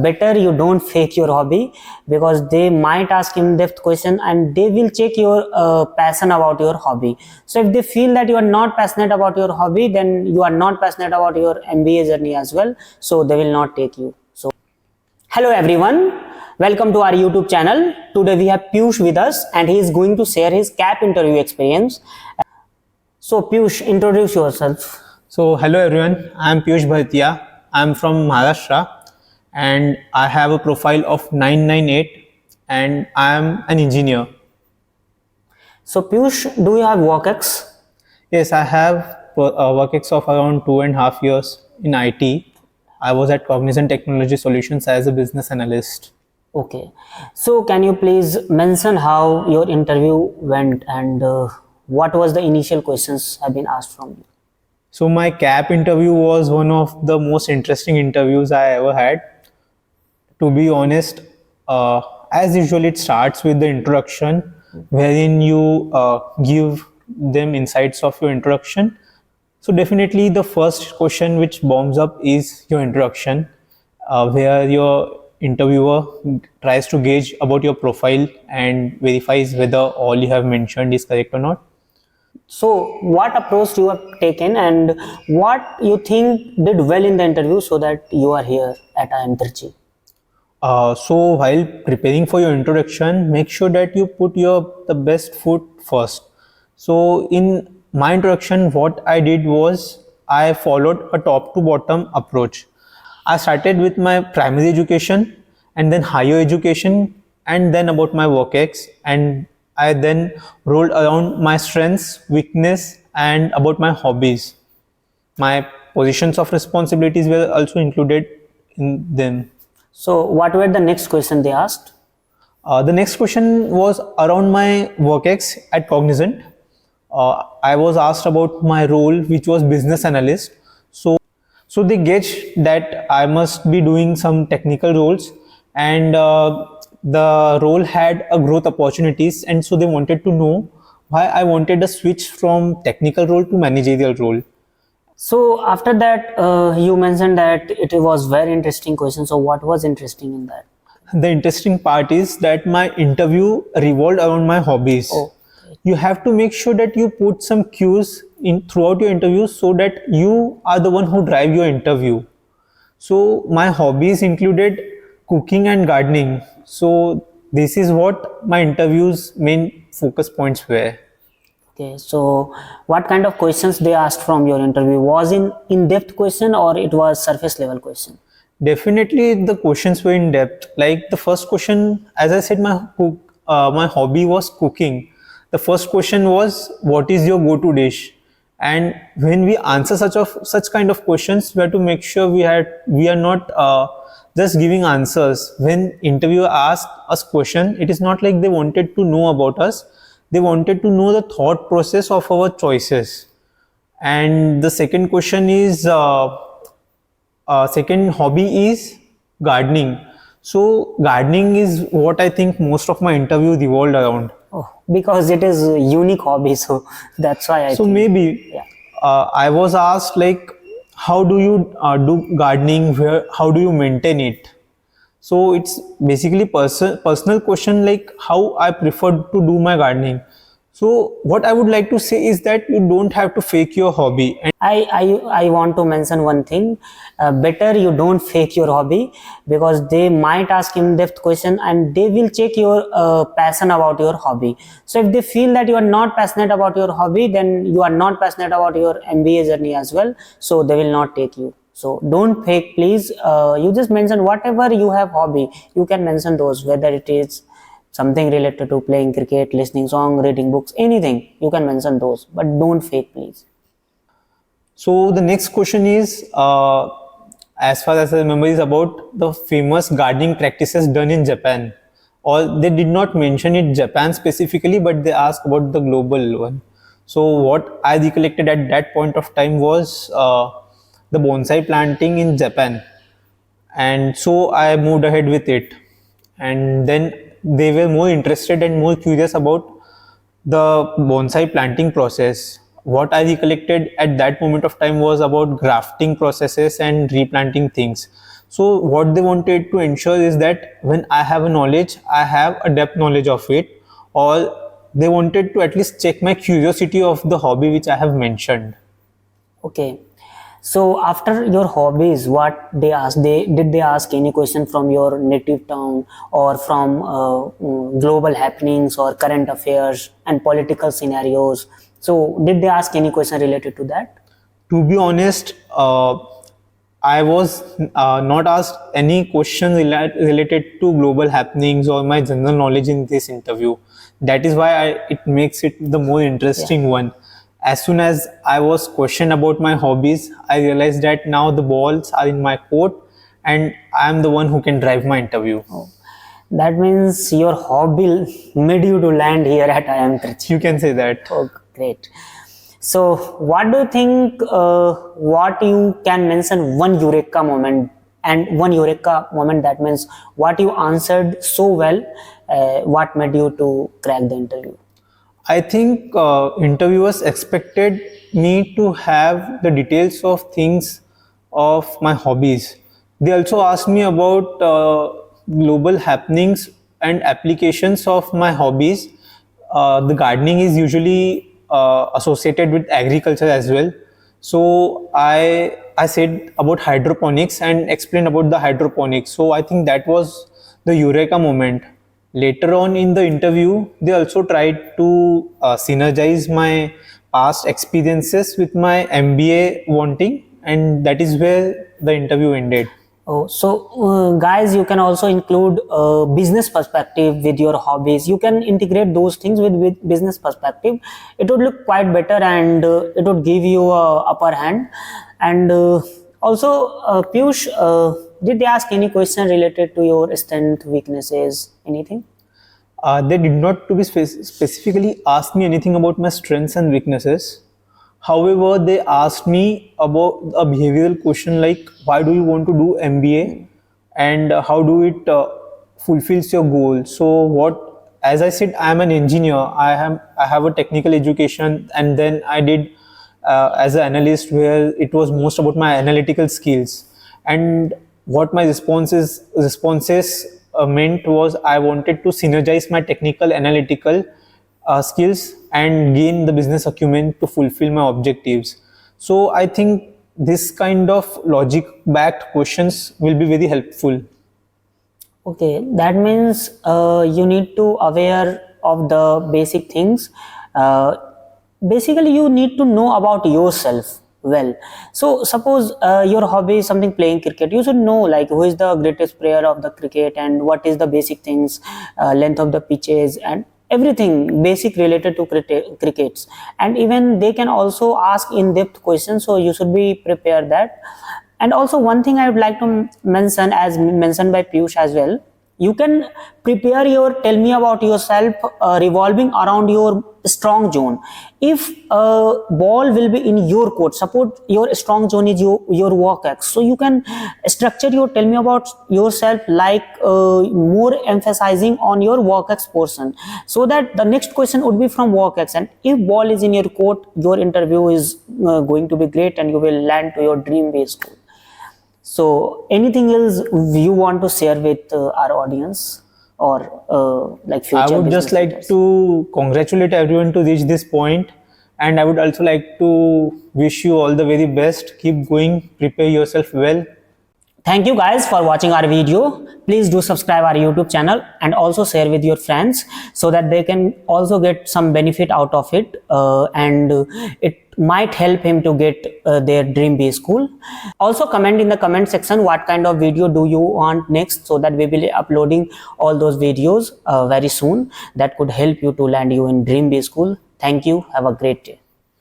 better you don't fake your hobby, because they might ask in-depth question and they will check your passion about your hobby. So if they feel that you are not passionate about your hobby, then you are not passionate about your MBA journey as well, so they will not take you. So hello everyone, welcome to our YouTube channel. Today we have Piyush with us and he is going to share his CAP interview experience. So Piyush, introduce yourself. So hello everyone, I am Piyush Bhartiya. I am from Maharashtra and I have a profile of 998 and I am an engineer. So Piyush, do you have WorkX? Yes, I have a work ex of around 2.5 years in IT. I was at Cognizant Technology Solutions as a business analyst. Okay. So can you please mention how your interview went and what was the initial questions have been asked from you? So my CAP interview was one of the most interesting interviews I ever had. To be honest, as usual, it starts with the introduction, wherein you give them insights of your introduction. So definitely the first question which bombs up is your introduction, where your interviewer tries to gauge about your profile and verifies whether all you have mentioned is correct or not. So what approach you have taken and what you think did well in the interview so that you are here at IIM Trichy? So while preparing for your introduction, make sure that you put the best foot first. So in my introduction, what I did was I followed a top to bottom approach. I started with my primary education and then higher education and then about my work ex, and I then rolled around my strengths, weakness and about my hobbies. My positions of responsibilities were also included in them. So what were the next question they asked? The next question was around my work ex at Cognizant. I was asked about my role, which was business analyst. So they gauged that I must be doing some technical roles, and the role had a growth opportunities, and so they wanted to know why I wanted a switch from technical role to managerial role. So after that, you mentioned that it was very interesting question. So what was interesting in that? The interesting part is that my interview revolved around my hobbies. Oh, you have to make sure that you put some cues in throughout your interview so that you are the one who drive your interview. So my hobbies included cooking and gardening. So this is what my interview's main focus points were. okay. So what kind of questions they asked from your interview? Was in-depth question or it was surface level question? Definitely the questions were in depth. Like the first question, as I said, my hobby was cooking. The first question was, what is your go-to dish? And when we answer such kind of questions, we have to make sure we are not just giving answers. When interviewer asks us question, it is not like they wanted to know about us. They wanted to know the thought process of our choices. And the second question is, second hobby is gardening. So gardening is what I think most of my interview revolved around. Oh, because it is a unique hobby, so that's why I So think. maybe Yeah. I was asked like, how do you do gardening? How do you maintain it? So it's basically personal question, like how I prefer to do my gardening. So what I would like to say is that you don't have to fake your hobby. And I want to mention one thing. Better you don't fake your hobby, because they might ask in-depth question and they will check your passion about your hobby. So if they feel that you are not passionate about your hobby, then you are not passionate about your MBA journey as well, so they will not take you. So don't fake, please. You just mention whatever you have hobby. You can mention those, whether it is something related to playing cricket, listening song, reading books, anything. You can mention those, but don't fake, please. so the next question is, as far as I remember, is about the famous gardening practices done in Japan. Or they did not mention it Japan specifically, but they asked about the global one. So what I recollected at that point of time was the bonsai planting in Japan, and so I moved ahead with it. And then they were more interested and more curious about the bonsai planting process. What I recollected at that moment of time was about grafting processes and replanting things. So what they wanted to ensure is that when I have a knowledge, I have a depth knowledge of it, or they wanted to at least check my curiosity of the hobby which I have mentioned. Okay. So after your hobbies, what they asked, did they ask any question from your native town or from global happenings or current affairs and political scenarios? So did they ask any question related to that? To be honest, I was not asked any question related to global happenings or my general knowledge in this interview. That is why it makes it the more interesting one. As soon as I was questioned about my hobbies, I realized that now the balls are in my court and I am the one who can drive my interview. That means your hobby made you to land here at IIM Trichy. You can say that. Oh, great. So, what do you think? What you can mention one eureka moment, and one eureka moment, that means what you answered so well. What made you to crack the interview? I think interviewers expected me to have the details of things of my hobbies. They also asked me about global happenings and applications of my hobbies. The gardening is usually associated with agriculture as well. So I said about hydroponics and explained about the hydroponics. So I think that was the eureka moment. Later on in the interview, they also tried to synergize my past experiences with my MBA wanting, and that is where the interview ended. Oh, so guys, you can also include business perspective with your hobbies. You can integrate those things with business perspective. It would look quite better, and it would give you a upper hand. And also, Piyush, did they ask any question related to your strength, weaknesses, anything? They did not to be specifically ask me anything about my strengths and weaknesses. However, they asked me about a behavioral question like why do you want to do MBA and how do it fulfills your goal. So what, as I said, I am an engineer. I have a technical education, and then I did as an analyst where it was most about my analytical skills. And what my responses meant was I wanted to synergize my technical analytical skills and gain the business acumen to fulfill my objectives. So I think this kind of logic backed questions will be very helpful. Okay, that means you need to aware of the basic things. Uh, Basically, you need to know about yourself well. So, suppose your hobby is something playing cricket, you should know like who is the greatest player of the cricket and what is the basic things, length of the pitches and everything basic related to crickets. And even they can also ask in-depth questions, so you should be prepared that. And also one thing I would like to mention, as mentioned by Piyush as well, you can prepare your tell me about yourself revolving around your strong zone. If a ball will be in your court, suppose your strong zone is your work X, so you can structure your tell me about yourself like more emphasizing on your work X portion, so that the next question would be from work X. And if ball is in your court, your interview is going to be great and you will land to your dream based goal. So, anything else you want to share with our audience or like future? I would just business like leaders? to congratulate everyone to reach this point, and I would also like to wish you all the very best. Keep going, prepare yourself well. Thank you guys for watching our video. Please do subscribe our YouTube channel and also share with your friends so that they can also get some benefit out of it, and it might help him to get their dream B school. Also comment in the comment section what kind of video do you want next, so that we will be uploading all those videos very soon that could help you to land you in dream B school. Thank you. Have a great day.